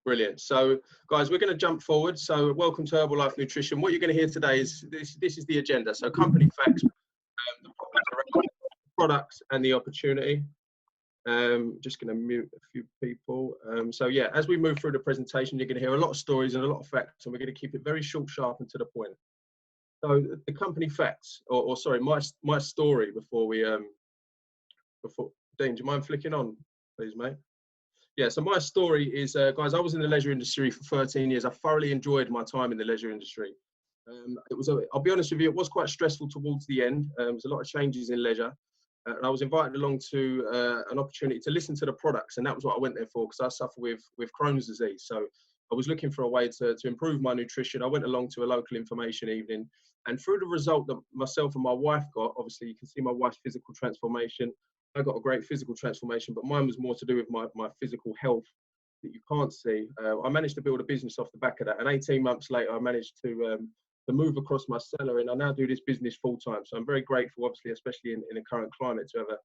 Brilliant. So, guys, we're going to jump forward. So, welcome to Herbalife Nutrition. What you're going to hear today is this is the agenda. So, company facts, the problems around products, and the opportunity. Just going to mute a few people. So, yeah, as we move through the presentation, you're going to hear a lot of stories and a lot of facts, and we're going to keep it very short, sharp, and to the point. So, the company facts, or sorry, my story before we Dean, do you mind flicking on, please, mate? Yeah, so my story is, guys, I was in the leisure industry for 13 years. I thoroughly enjoyed my time in the leisure industry. I'll be honest with you, it was quite stressful towards the end. There was a lot of changes in leisure. And I was invited along to an opportunity to listen to the products. And that was what I went there for, because I suffer with Crohn's disease. So I was looking for a way to improve my nutrition. I went along to a local information evening. And through the result that myself and my wife got, obviously you can see my wife's physical transformation. I got a great physical transformation, but mine was more to do with my physical health that you can't see. I managed to build a business off the back of that. And 18 months later, I managed to move across my cellar, and I now do this business full time. So I'm very grateful, obviously, especially in the current climate, to have a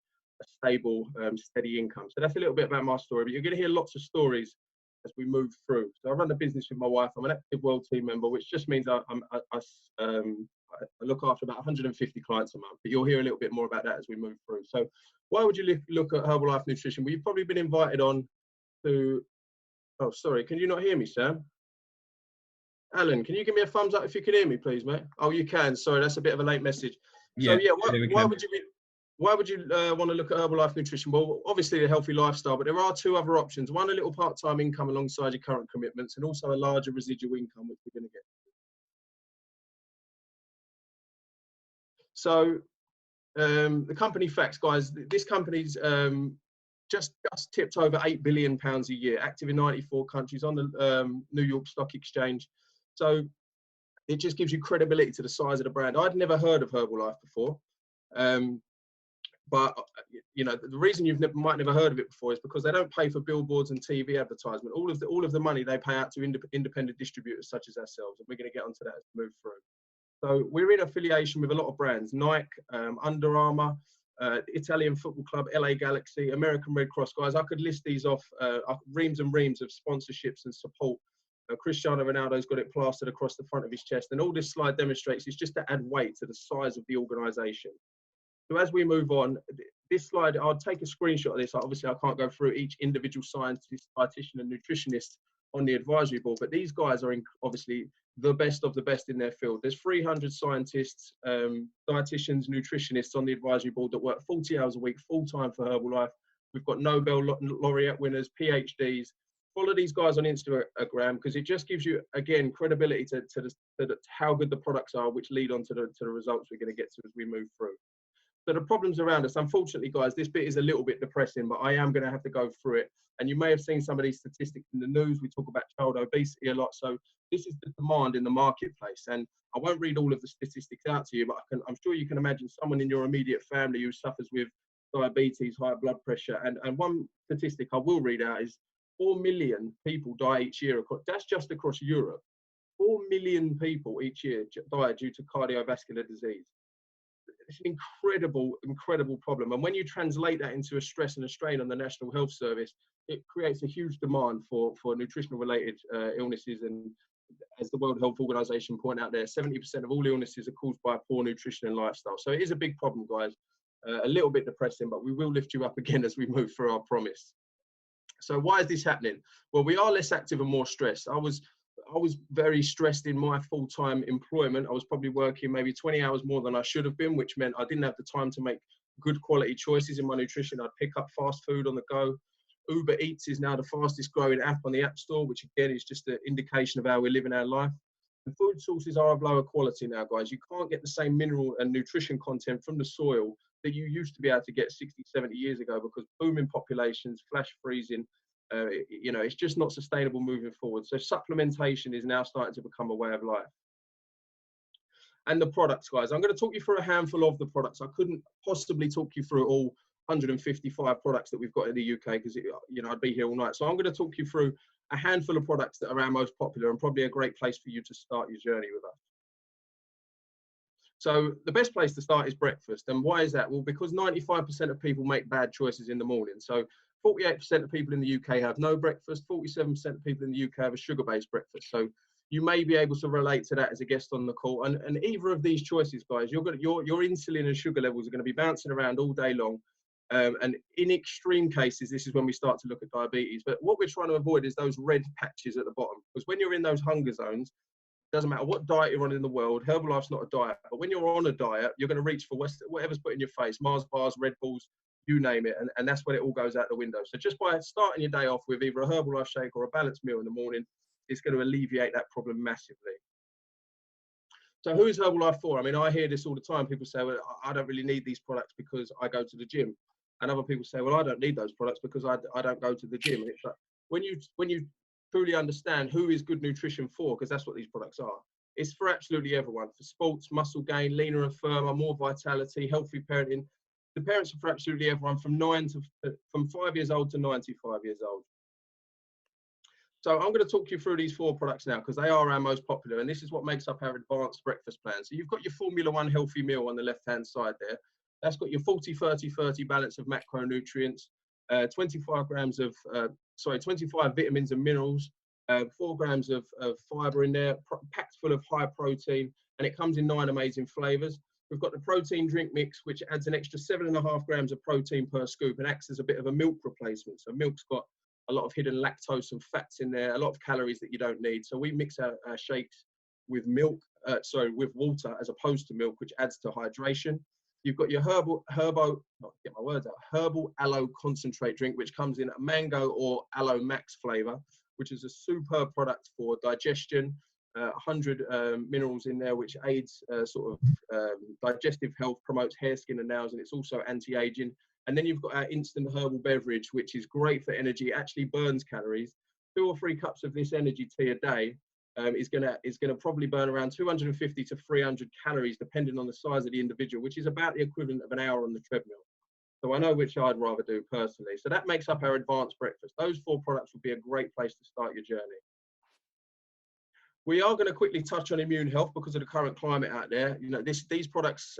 stable, steady income. So that's a little bit about my story, but you're going to hear lots of stories as we move through. So I run the business with my wife. I'm an active world team member, which just means I look after about 150 clients a month, but you'll hear a little bit more about that as we move through. So why would you look at Herbalife Nutrition? Well, you've probably been invited on to, oh, sorry, can you not hear me, Sam? Alan, can you give me a thumbs up if you can hear me, please, mate? Oh, you can. Sorry, that's a bit of a late message. So yeah, why would you want to look at Herbalife Nutrition? Well, obviously a healthy lifestyle, but there are two other options. One, a little part-time income alongside your current commitments, and also a larger residual income, which we're going to get. So the company facts, guys, this company's just tipped over £8 billion a year, active in 94 countries on the New York Stock Exchange. So it just gives you credibility to the size of the brand. I'd never heard of Herbalife before. But you know, the reason you might never heard of it before is because they don't pay for billboards and TV advertisement. All of the money they pay out to independent distributors such as ourselves, and we're going to get onto that as we move through. So we're in affiliation with a lot of brands: Nike, Under Armour, Italian Football Club, LA Galaxy, American Red Cross. Guys, I could list these off, reams and reams of sponsorships and support. Cristiano Ronaldo's got it plastered across the front of his chest, and all this slide demonstrates is just to add weight to the size of the organisation. So as we move on, this slide, I'll take a screenshot of this. Obviously, I can't go through each individual scientist, dietitian, and nutritionist on the advisory board, but these guys are obviously the best of the best in their field. There's 300 scientists, dietitians, nutritionists on the advisory board that work 40 hours a week, full-time for Herbalife. We've got Nobel laureate winners, PhDs. Follow these guys on Instagram, because it just gives you, again, credibility to how good the products are, which lead on to the results we're going to get to as we move through. So the problems around us, unfortunately, guys, this bit is a little bit depressing, but I am going to have to go through it. And you may have seen some of these statistics in the news. We talk about child obesity a lot. So this is the demand in the marketplace. And I won't read all of the statistics out to you, but I'm sure you can imagine someone in your immediate family who suffers with diabetes, high blood pressure. And one statistic I will read out is 4 million people die each year. That's just across Europe. 4 million people each year die due to cardiovascular disease. It's an incredible problem. And when you translate that into a stress and a strain on the National Health Service, it creates a huge demand for nutritional related illnesses. And as the World Health Organization point out there, 70% of all illnesses are caused by poor nutrition and lifestyle. So it is a big problem, guys. A little bit depressing, but we will lift you up again as we move through our promise. So why is this happening? Well, we are less active and more stressed. I was very stressed in my full-time employment. I was probably working maybe 20 hours more than I should have been, which meant I didn't have the time to make good quality choices in my nutrition. I'd pick up fast food on the go. Uber Eats is now the fastest growing app on the App Store, which again is just an indication of how we're living our life. And food sources are of lower quality now, guys. You can't get the same mineral and nutrition content from the soil that you used to be able to get 60, 70 years ago, because booming populations, flash freezing, you know, it's just not sustainable moving forward. So supplementation is now starting to become a way of life. And the products, guys, I'm going to talk you through a handful of the products. I couldn't possibly talk you through all 155 products that we've got in the UK, because, you know, I'd be here all night. So I'm going to talk you through a handful of products that are our most popular, and probably a great place for you to start your journey with us. So the best place to start is breakfast. And why is that? Well, because 95% of people make bad choices in the morning. So 48% of people in the UK have no breakfast. 47% of people in the UK have a sugar-based breakfast. So you may be able to relate to that as a guest on the call. And either of these choices, guys, your insulin and sugar levels are going to be bouncing around all day long. And in extreme cases, this is when we start to look at diabetes. But what we're trying to avoid is those red patches at the bottom. Because when you're in those hunger zones, doesn't matter what diet you're on in the world, Herbalife's not a diet. But when you're on a diet, you're going to reach for whatever's put in your face, Mars bars, Red Bulls, you name it. And that's when it all goes out the window. So just by starting your day off with either a Herbalife shake or a balanced meal in the morning, it's going to alleviate that problem massively. So who is Herbalife for? I mean, I hear this all the time. People say, well, I don't really need these products because I go to the gym. And other people say, well, I don't need those products because I don't go to the gym. And it's like, when you truly understand who is good nutrition for, because that's what these products are, it's for absolutely everyone. For sports, muscle gain, leaner and firmer, more vitality, healthy parenting. The parents are for absolutely everyone from 5 years old to 95 years old. So I'm going to talk you through these 4 products now because they are our most popular, and this is what makes up our advanced breakfast plan. So you've got your Formula 1 healthy meal on the left-hand side there. That's got your 40-30-30 balance of macronutrients, 25 vitamins and minerals, 4 grams of fiber in there, packed full of high protein, and it comes in 9 amazing flavors. We've got the protein drink mix, which adds an extra 7.5 grams of protein per scoop and acts as a bit of a milk replacement. So milk's got a lot of hidden lactose and fats in there, a lot of calories that you don't need. So we mix our shakes with with water as opposed to milk, which adds to hydration. You've got your herbal aloe concentrate drink, which comes in a mango or aloe max flavor, which is a superb product for digestion. 100 minerals in there, which aids digestive health, promotes hair, skin and nails, and it's also anti-aging. And then you've got our instant herbal beverage, which is great for energy. It actually burns calories. 2 or 3 cups of this energy tea a day is gonna probably burn around 250 to 300 calories, depending on the size of the individual, which is about the equivalent of an hour on the treadmill. So I know which I'd rather do personally. So that makes up our advanced breakfast. Those 4 products would be a great place to start your journey. We are going to quickly touch on immune health because of the current climate out there. You know, these products,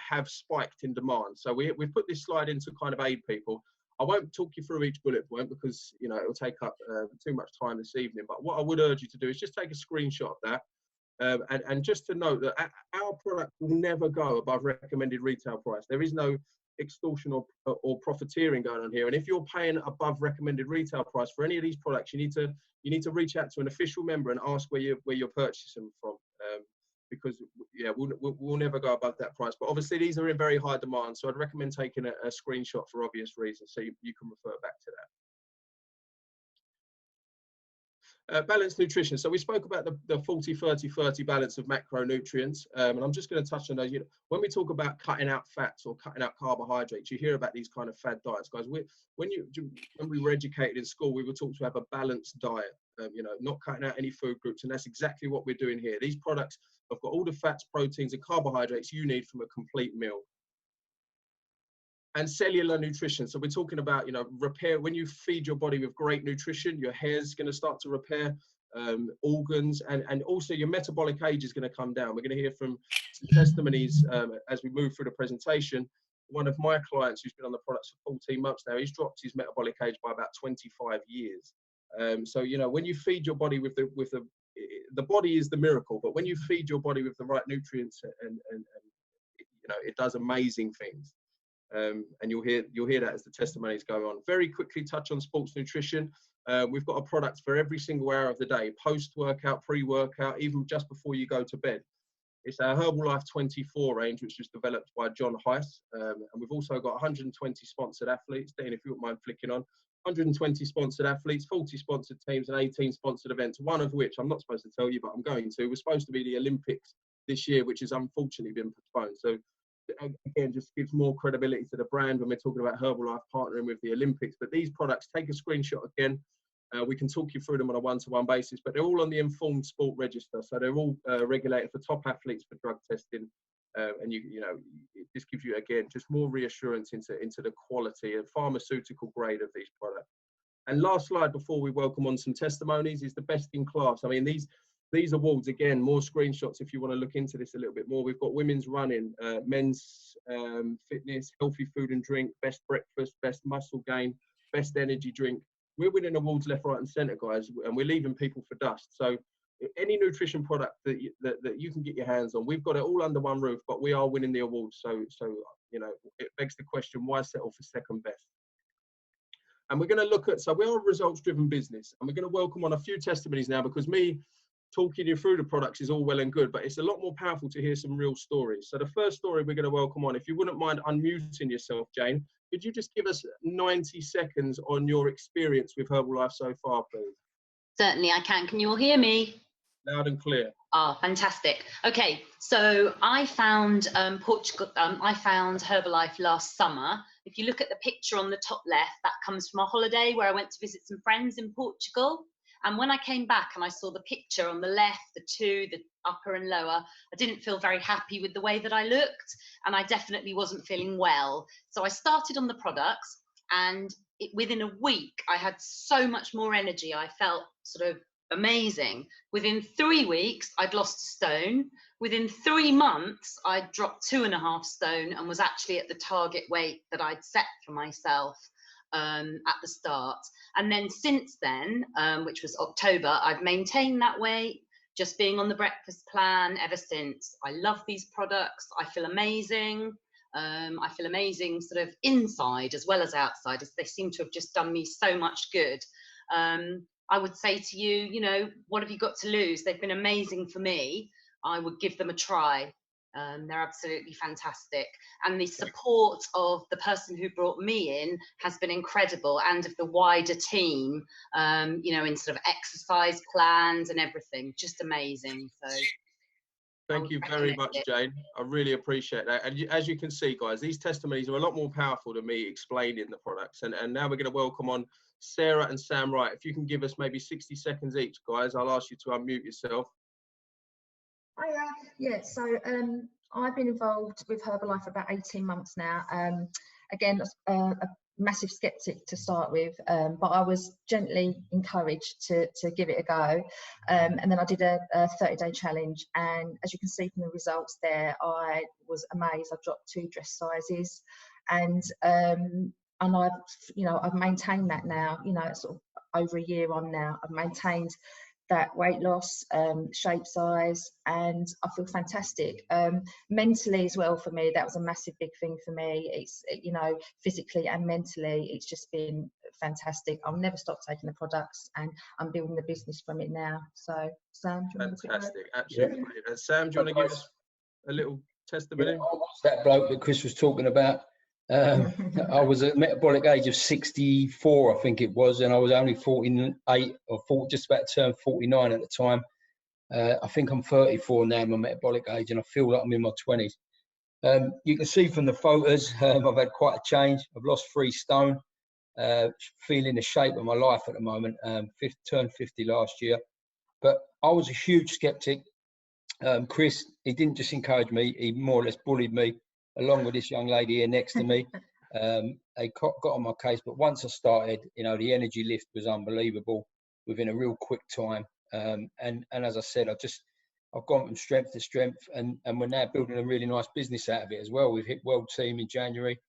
have spiked in demand. So we've put this slide in to kind of aid people. I won't talk you through each bullet point because, it will take up too much time this evening. But what I would urge you to do is just take a screenshot of that. And just to note that our product will never go above recommended retail price. There is no extortion or profiteering going on here. And if you're paying above recommended retail price for any of these products, you need to reach out to an official member and ask where you're purchasing them from, because we'll never go above that price. But obviously these are in very high demand, so I'd recommend taking a screenshot for obvious reasons, so you can refer back to that. Balanced nutrition. So we spoke about the 40-30-30 balance of macronutrients, and I'm just going to touch on those. When we talk about cutting out fats or cutting out carbohydrates, you hear about these kind of fad diets, guys. When we were educated in school, we were taught to have a balanced diet, not cutting out any food groups, and that's exactly what we're doing here. These products have got all the fats, proteins, and carbohydrates you need from a complete meal. And cellular nutrition. So we're talking about, repair. When you feed your body with great nutrition, your hair's going to start to repair, organs, and also your metabolic age is going to come down. We're going to hear from some testimonies as we move through the presentation. One of my clients who's been on the products for 14 months now, he's dropped his metabolic age by about 25 years. So, when you feed your body with the body is the miracle, but when you feed your body with the right nutrients and it does amazing things. And you'll hear that as the testimonies go on. Very quickly touch on sports nutrition. We've got a product for every single hour of the day, post-workout, pre-workout, even just before you go to bed. It's our Herbalife 24 range, which was developed by John Heiss. And we've also got 120 sponsored athletes. Dean, if you wouldn't mind flicking on. 120 sponsored athletes, 40 sponsored teams, and 18 sponsored events, one of which I'm not supposed to tell you, but I'm going to. We're supposed to be the Olympics this year, which has unfortunately been postponed. So again, just gives more credibility to the brand when we're talking about Herbalife partnering with the Olympics. But these products, take a screenshot again. We can talk you through them on a one-to-one basis, but they're all on the Informed Sport Register. So they're all regulated for top athletes for drug testing. And it just gives you, again, just more reassurance into the quality and pharmaceutical grade of these products. And last slide before we welcome on some testimonies is the best in class. I mean, these awards, again, more screenshots if you want to look into this a little bit more. We've got women's running, men's fitness, healthy food and drink, best breakfast, best muscle gain, best energy drink. We're winning awards left, right, and centre, guys, and we're leaving people for dust. So any nutrition product that you can get your hands on, we've got it all under one roof, but we are winning the awards. So you know, it begs the question, why settle for second best? And we're going to look at, so we're a results-driven business, and we're going to welcome on a few testimonies now, because me talking you through the products is all well and good, but it's a lot more powerful to hear some real stories. So the first story we're going to welcome on, if you wouldn't mind unmuting yourself, Jane, could you just give us 90 seconds on your experience with Herbalife so far, please? Certainly I can. Can you all hear me? Loud and clear. Oh, fantastic. Okay, so I found I found Herbalife last summer. If you look at the picture on the top left, that comes from a holiday where I went to visit some friends in Portugal. And when I came back and I saw the picture on the left, the upper and lower, I didn't feel very happy with the way that I looked, and I definitely wasn't feeling well. So I started on the products, and within a week, I had so much more energy. I felt sort of amazing. Within 3 weeks, I'd lost a stone. Within 3 months, I'd dropped 2.5 stone and was actually at the target weight that I'd set for myself at the start. And then since then, which was October, I've maintained that weight, just being on the breakfast plan ever since. I love these products. I feel amazing. I feel amazing sort of inside as well as outside, as they seem to have just done me so much good. I would say to you, you know, what have you got to lose? They've been amazing for me. I would give them a try. They're absolutely fantastic. And the support of the person who brought me in has been incredible, and of the wider team, you know, in sort of exercise plans and everything, just amazing. So thank you very much, Jane. I really appreciate that. And as you can see, guys, these testimonies are a lot more powerful than me explaining the products. And now we're going to welcome on Sarah and Sam Wright. If you can give us maybe 60 seconds each, guys, I'll ask you to unmute yourself. Hiya. Yeah, so I've been involved with Herbalife for about 18 months now. Again, a massive skeptic to start with, but I was gently encouraged to give it a go. And then I did a 30-day challenge, and as you can see from the results there, I was amazed. I dropped 2 dress sizes, and I've maintained that now. You know, it's sort of over a year on now. I've maintained that weight loss, shape size, and I feel fantastic. Mentally as well, for me, that was a massive big thing for me. It's, you know, physically and mentally, it's just been fantastic. I'll never stop taking the products, and I'm building the business from it now. So, Sam, do you want to fantastic, absolutely. Yeah. Sam, do you want to give us a little testimony? Yeah, I was that bloke that Chris was talking about. I was at a metabolic age of 64, I think it was, and I was only 48 or just about to turn 49 at the time. I think I'm 34 now, my metabolic age, and I feel like I'm in my 20s. You can see from the photos, I've had quite a change. I've lost 3 stone, feeling the shape of my life at the moment. Turned 50 last year, but I was a huge skeptic. Chris, he didn't just encourage me, he more or less bullied me, along with this young lady here next to me. They got on my case, but once I started, you know, the energy lift was unbelievable within a real quick time. And as I said, I've gone from strength to strength, and we're now building a really nice business out of it as well. We've hit World Team in January,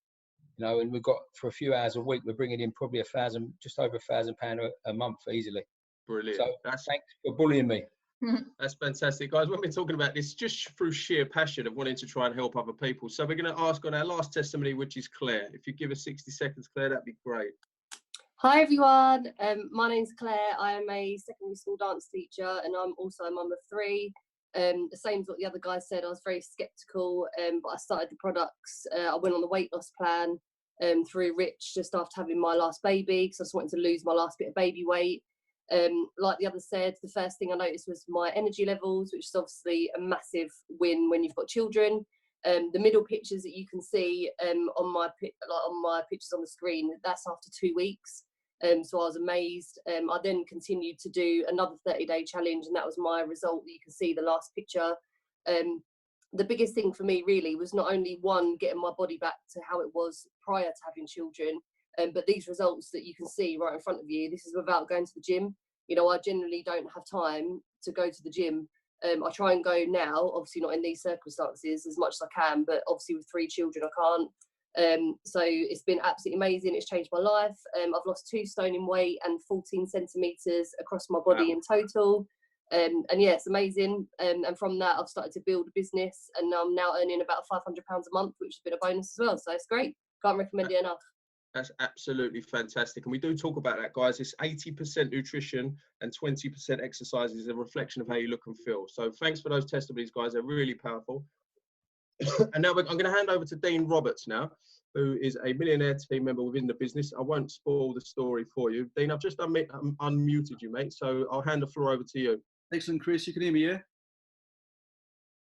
you know, and we've got, for a few hours a week, we're bringing in probably just over £1,000 a month easily. Brilliant. So thanks for bullying me. That's fantastic, guys. When we're talking about this, just through sheer passion of wanting to try and help other people. So we're going to ask on our last testimony, which is Claire. If you give us 60 seconds, Claire, that'd be great. Hi everyone, my name's Claire. I am a secondary school dance teacher, and I'm also a mum of 3. The same as what the other guy said, I was very sceptical, but I started the products. I went on the weight loss plan through Rich just after having my last baby, because I just wanted to lose my last bit of baby weight. Like the other said, the first thing I noticed was my energy levels, which is obviously a massive win when you've got children. The middle pictures that you can see on my pictures on the screen, that's after 2 weeks. So I was amazed. I then continued to do another 30-day challenge, and that was my result that you can see, the last picture. The biggest thing for me really was not only getting my body back to how it was prior to having children, but these results that you can see right in front of you, this is without going to the gym. You know, I generally don't have time to go to the gym. I try and go now, obviously not in these circumstances, as much as I can, but obviously with 3 children I can't. So it's been absolutely amazing. It's changed my life. I've lost 2 stone in weight and 14 centimeters across my body in total. And yeah, it's amazing. And from that, I've started to build a business, and I'm now earning about £500 a month, which has been a bonus as well. So it's great. Can't recommend it enough. That's absolutely fantastic. And we do talk about that, guys. It's 80% nutrition and 20% exercise is a reflection of how you look and feel. So thanks for those testimonies, guys. They're really powerful. And now I'm going to hand over to Dean Roberts now, who is a millionaire team member within the business. I won't spoil the story for you. Dean, I've just unmuted you, mate. So I'll hand the floor over to you. Excellent, Chris. You can hear me, yeah?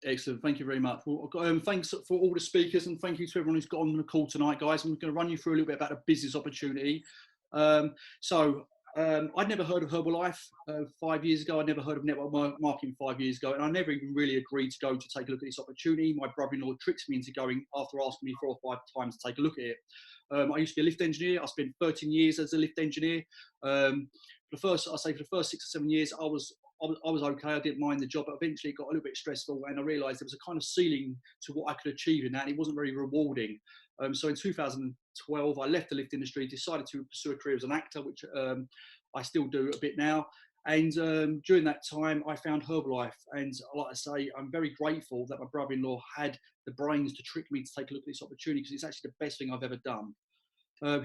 Excellent. Thank you very much. Well, thanks for all the speakers, and thank you to everyone who's got on the call tonight, guys. I'm going to run you through a little bit about a business opportunity. I'd never heard of Herbalife 5 years ago. I'd never heard of network marketing 5 years ago, and I never even really agreed to go to take a look at this opportunity. My brother-in-law tricked me into going after asking me 4 or 5 times to take a look at it. I used to be a lift engineer. I spent 13 years as a lift engineer. For the first 6 or 7 years, I was okay. I didn't mind the job, but eventually it got a little bit stressful, and I realised there was a kind of ceiling to what I could achieve in that, and it wasn't very rewarding. So in 2012, I left the lift industry, decided to pursue a career as an actor, which I still do a bit now. And during that time, I found Herbalife, and like I say, I'm very grateful that my brother-in-law had the brains to trick me to take a look at this opportunity, because it's actually the best thing I've ever done.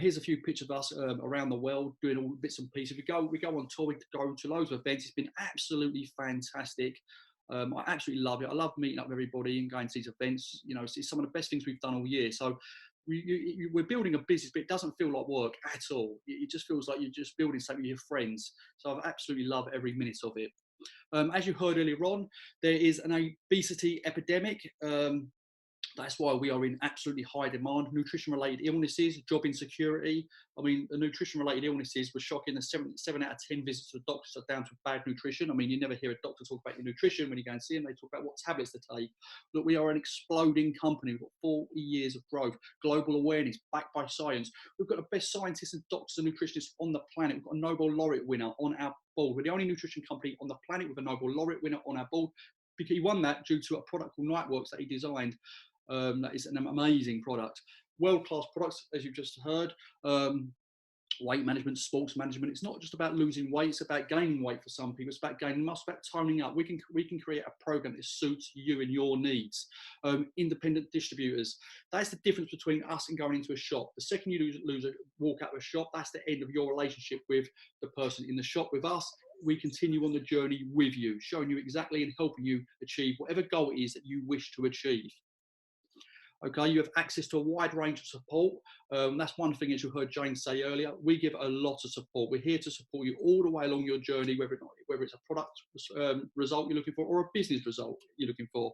Here's a few pictures of us around the world doing all bits and pieces. We go on tour, we go to loads of events. It's been absolutely fantastic. I absolutely love it. I love meeting up with everybody and going to these events. You know, it's some of the best things we've done all year. So we're building a business, but it doesn't feel like work at all. It just feels like you're just building something with your friends. So I've absolutely loved every minute of it. As you heard earlier on, there is an obesity epidemic. That's why we are in absolutely high demand. Nutrition-related illnesses, job insecurity. I mean, the nutrition-related illnesses were shocking. The 7 out of 10 visits to the doctors are down to bad nutrition. I mean, you never hear a doctor talk about your nutrition when you go and see them. They talk about what tablets to take. Look, we are an exploding company. We've got 40 years of growth, global awareness, backed by science. We've got the best scientists and doctors and nutritionists on the planet. We've got a Nobel laureate winner on our board. We're the only nutrition company on the planet with a Nobel laureate winner on our board. Because he won that due to a product called Nightworks that he designed. That is an amazing product. World-class products, as you've just heard. Weight management, sports management. It's not just about losing weight, it's about gaining weight for some people. It's about gaining muscle, about toning up. We can create a program that suits you and your needs. Independent distributors. That's the difference between us and going into a shop. The second you walk out of a shop, that's the end of your relationship with the person in the shop. With us, we continue on the journey with you, showing you exactly and helping you achieve whatever goal it is that you wish to achieve. Okay, you have access to a wide range of support. That's one thing, as you heard Jane say earlier, we give a lot of support. We're here to support you all the way along your journey, whether it's a product result you're looking for or a business result you're looking for.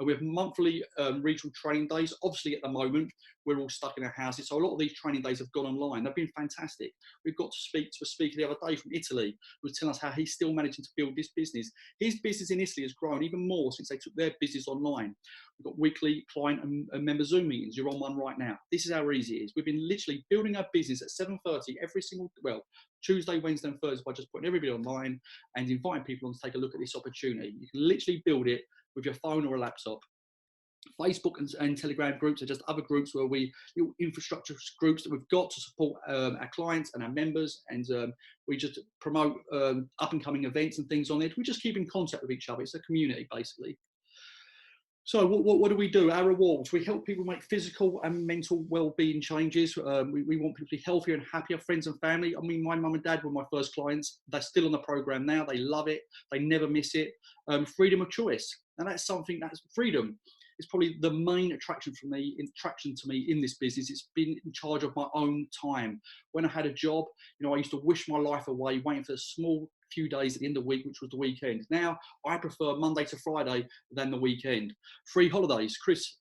We have monthly regional training days. Obviously, at the moment, we're all stuck in our houses, so a lot of these training days have gone online. They've been fantastic. We've got to speak to a speaker the other day from Italy who was telling us how he's still managing to build this business. His business in Italy has grown even more since they took their business online. We've got weekly client and member Zoom meetings. You're on one right now. This is how easy it is. We've been literally building our business at 7:30 every single, Tuesday, Wednesday and Thursday by just putting everybody online and inviting people on to take a look at this opportunity. You can literally build it with your phone or a laptop. Facebook and Telegram groups are just other groups where little infrastructure groups that we've got to support our clients and our members, and we just promote up and coming events and things on it. We just keep in contact with each other. It's a community basically. So what do we do? Our rewards. We help people make physical and mental well-being changes. We want people to be healthier and happier, friends and family. I mean, my mum and dad were my first clients. They're still on the program now. They love it. They never miss it. Freedom of choice. And that's something, that's freedom. It's probably the main attraction to me in this business. It's been in charge of my own time. When I had a job, I used to wish my life away, waiting for a small few days at the end of the week, which was the weekend. Now I prefer Monday to Friday than the weekend. Free holidays. Chris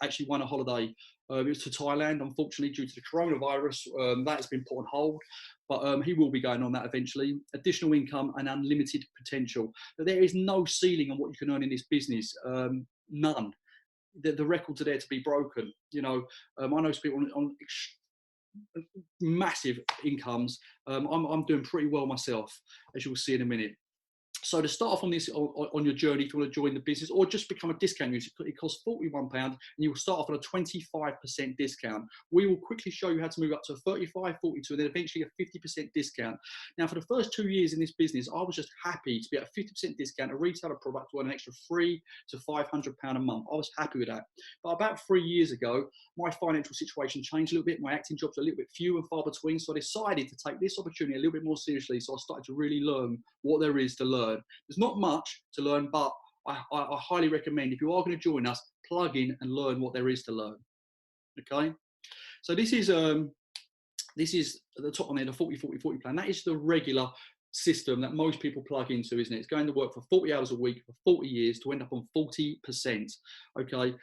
actually won a holiday. It was to Thailand. Unfortunately, due to the coronavirus, that has been put on hold. But he will be going on that eventually. Additional income and unlimited potential. But there is no ceiling on what you can earn in this business. None. The records are there to be broken. I know people on massive incomes. I'm doing pretty well myself, as you'll see in a minute. So to start off on this on your journey, if you want to join the business or just become a discount user, it costs £41 and you will start off on a 25% discount. We will quickly show you how to move up to a 35, 42, and then eventually a 50% discount. Now, for the first 2 years in this business, I was just happy to be at a 50% discount, a retailer product to earn an extra £300 to £500 a month. I was happy with that. But about 3 years ago, my financial situation changed a little bit. My acting jobs are a little bit few and far between. So I decided to take this opportunity a little bit more seriously. So I started to really learn what there is to learn. There's not much to learn, but I highly recommend, if you are going to join us, plug in and learn what there is to learn. Okay, so this is at the top on there, the 40-40-40 plan. That is the regular system that most people plug into, isn't it? It's going to work for 40 hours a week for 40 years to end up on 40%. Okay,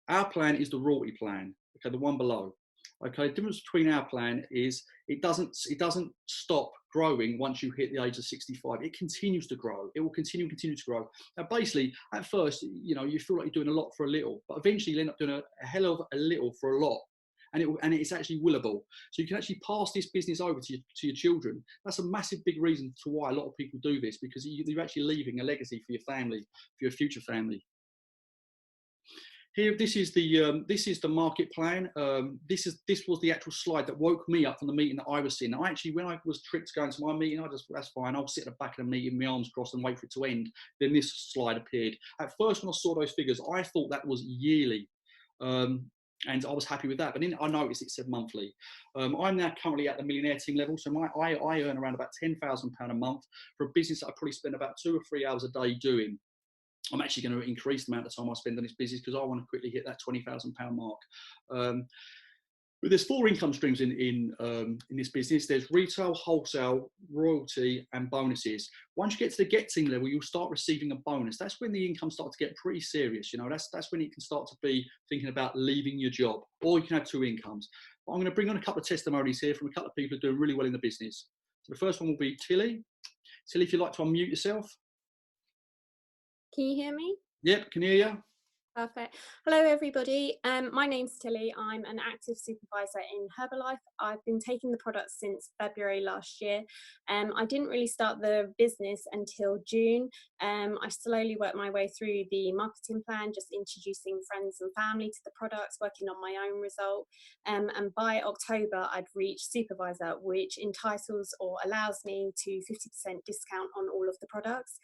our plan is the royalty plan. Okay, the one below. Okay, the difference between our plan is it doesn't stop growing once you hit the age of 65. It continues to grow. It will continue to grow. Now, basically, at first, you know, you feel like you're doing a lot for a little, but eventually you end up doing a hell of a little for a lot. And it's actually willable. So you can actually pass this business over to your children. That's a massive big reason to why a lot of people do this, because you're actually leaving a legacy for your family, for your future family. Here, this is the market plan. This was the actual slide that woke me up from the meeting that I was in. I actually, when I was tricked to go into my meeting, that's fine. I'll sit at the back of the meeting, my arms crossed, and wait for it to end. Then this slide appeared. At first, when I saw those figures, I thought that was yearly. And I was happy with that, but then I noticed it said monthly. I'm now currently at the millionaire team level, so I earn around about £10,000 a month for a business that I probably spend about 2 or 3 hours a day doing. I'm actually going to increase the amount of time I spend on this business because I want to quickly hit that £20,000 mark. But there's 4 income streams in this business. There's retail, wholesale, royalty, and bonuses. Once you get to the get team level, you'll start receiving a bonus. That's when the income starts to get pretty serious. You know, that's when it can start to be thinking about leaving your job, or you can have 2 incomes. But I'm going to bring on a couple of testimonies here from a couple of people who are doing really well in the business. So the first one will be Tilly. Tilly, if you'd like to unmute yourself. Can you hear me? Yep, can hear you. Perfect. Hello, everybody. My name's Tilly. I'm an active supervisor in Herbalife. I've been taking the product since February last year. I didn't really start the business until June. I slowly worked my way through the marketing plan, just introducing friends and family to the products, working on my own result. And by October, I'd reached supervisor, which entitles or allows me to 50% discount on all of the products.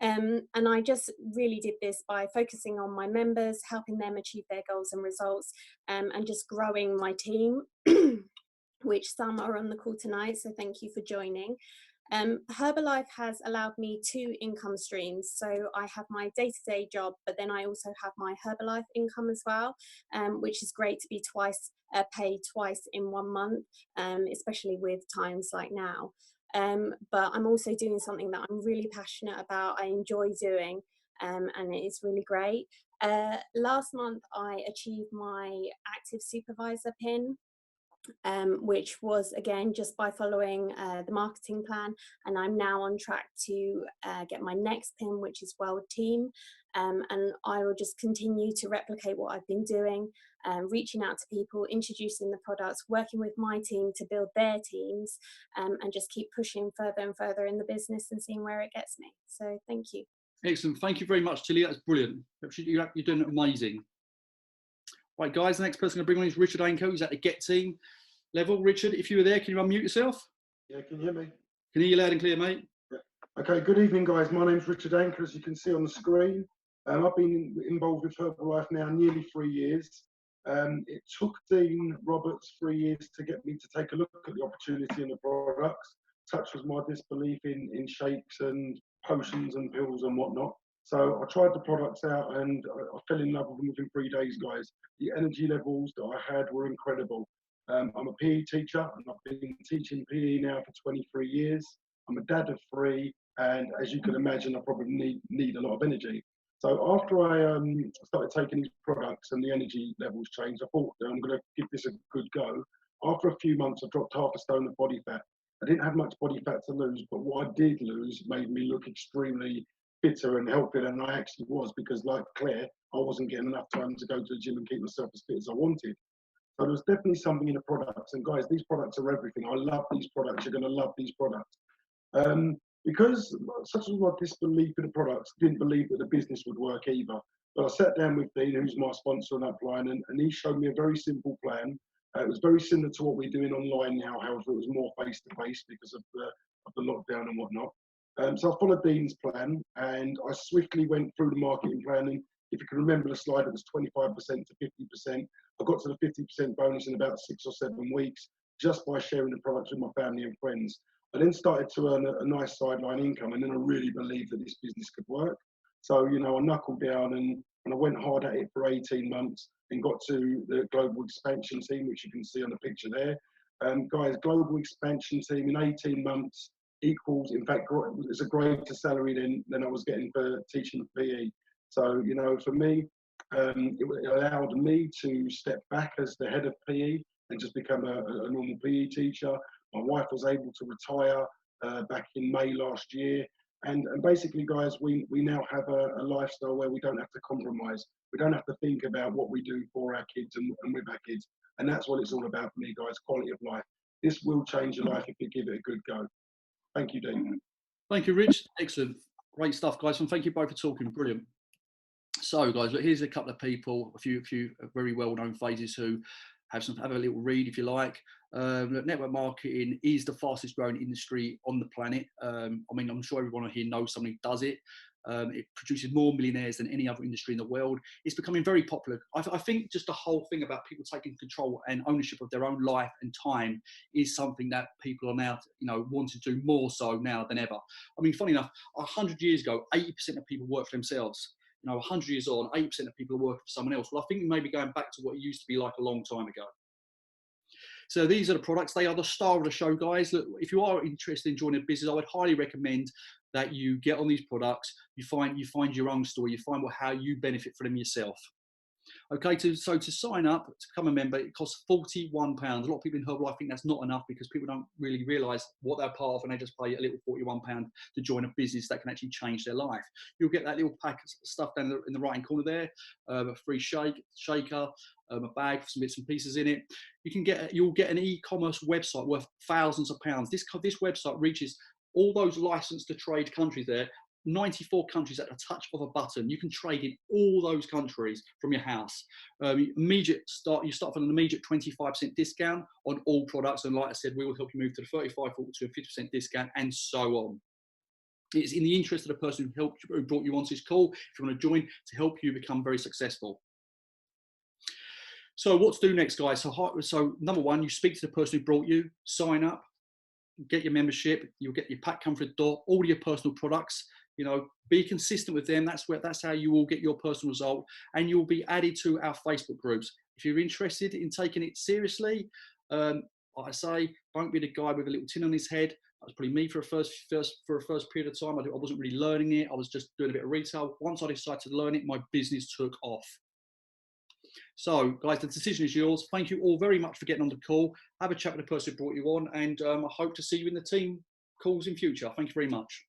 And I just really did this by focusing on my members, helping them achieve their goals and results, and just growing my team, which some are on the call tonight, so thank you for joining. Herbalife has allowed me 2 income streams. So I have my day-to-day job, but then I also have my Herbalife income as well, which is great to be paid twice in 1 month, especially with times like now. But I'm also doing something that I'm really passionate about, I enjoy doing, and it's really great. Last month I achieved my active supervisor PIN, which was again just by following the marketing plan, and I'm now on track to get my next PIN, which is World Team, and I will just continue to replicate what I've been doing, reaching out to people, introducing the products, working with my team to build their teams, and just keep pushing further and further in the business and seeing where it gets me. So thank you. Excellent. Thank you very much, Tilly. That's brilliant. You're doing amazing. Right, guys, the next person I'm going to bring on is Richard Anko. He's at the Get Team level. Richard, if you were there, can you unmute yourself? Yeah, can you hear me? Can hear you loud and clear, mate. Yeah. Okay, good evening, guys. My name's Richard Anko, as you can see on the screen. I've been involved with Herbalife now nearly 3 years. It took Dean Roberts 3 years to get me to take a look at the opportunity in the products. Such was my disbelief in shakes and potions and pills and whatnot. So I tried the products out and I fell in love with them within 3 days, guys. The energy levels that I had were incredible. I'm a PE teacher and I've been teaching PE now for 23 years. I'm a dad of 3, and as you can imagine, I probably need a lot of energy. So after I started taking these products and the energy levels changed, I thought I'm going to give this a good go. After a few months, I dropped 0.5 stone of body fat. I didn't have much body fat to lose, but what I did lose made me look extremely fitter and healthier than I actually was, because like Claire, I wasn't getting enough time to go to the gym and keep myself as fit as I wanted. So there's definitely something in the products. And guys, these products are everything. I love these products. You're going to love these products. because such as my disbelief in the products, didn't believe that the business would work either. But I sat down with Dean, who's my sponsor on that plan, and he showed me a very simple plan. It was very similar to what we're doing online now, however, it was more face-to-face because of the lockdown and whatnot. So I followed Dean's plan, and I swiftly went through the marketing plan. And if you can remember the slide, it was 25% to 50%. I got to the 50% bonus in about 6 or 7 weeks, just by sharing the products with my family and friends. I then started to earn a nice sideline income, and then I really believed that this business could work. So, you know, I knuckled down and I went hard at it for 18 months and got to the global expansion team, which you can see on the picture there. Guys, global expansion team in 18 months equals, in fact, it's a greater salary than I was getting for teaching PE. So, you know, for me, it allowed me to step back as the head of PE and just become a normal PE teacher. My wife was able to retire back in May last year. And basically, guys, we now have a lifestyle where we don't have to compromise. We don't have to think about what we do for our kids and with our kids. And that's what it's all about for me, guys, quality of life. This will change your life if you give it a good go. Thank you, Dean. Thank you, Rich. Excellent. Great stuff, guys. And thank you both for talking. Brilliant. So, guys, look, here's a couple of people, a few very well-known faces who have a little read if you like. Network marketing is the fastest growing industry on the planet. I mean, I'm sure everyone here knows somebody who does it. It produces more millionaires than any other industry in the world. It's becoming very popular. I think just the whole thing about people taking control and ownership of their own life and time is something that people are now, you know, wanting to do more so now than ever. I mean, funny enough, 100 years ago, 80% of people worked for themselves. You know, 100 years on, 80% of people are working for someone else. Well, I think we may be going back to what it used to be like a long time ago. So these are the products. They are the star of the show, guys. Look, if you are interested in joining a business, I would highly recommend that you get on these products. You find your own story. You find how you benefit from them yourself. Okay, so to sign up, to become a member, it costs £41. A lot of people in Herbalife think that's not enough because people don't really realise what they're part of and they just pay a little £41 to join a business that can actually change their life. You'll get that little pack of stuff down in the right-hand corner there, a free shaker, a bag with some bits and pieces in it. You'll get an e-commerce website worth thousands of pounds. This website reaches all those licensed to trade countries there. 94 countries at the touch of a button. You can trade in all those countries from your house. You start for an immediate 25% discount on all products, and like I said, we will help you move to the 35, 40 to a 50% discount, and so on. It's in the interest of the person who brought you onto this call, if you want to join, to help you become very successful. So what to do next, guys? So number one, you speak to the person who brought you, sign up, get your membership, you'll get your pack come through the door, all your personal products. You know, be consistent with them. That's how you will get your personal result, and you'll be added to our Facebook groups. If you're interested in taking it seriously, like I say, don't be the guy with a little tin on his head. That was probably me for a first period of time. I wasn't really learning it. I was just doing a bit of retail. Once I decided to learn it, my business took off. So, guys, the decision is yours. Thank you all very much for getting on the call. Have a chat with the person who brought you on, and I hope to see you in the team calls in future. Thank you very much.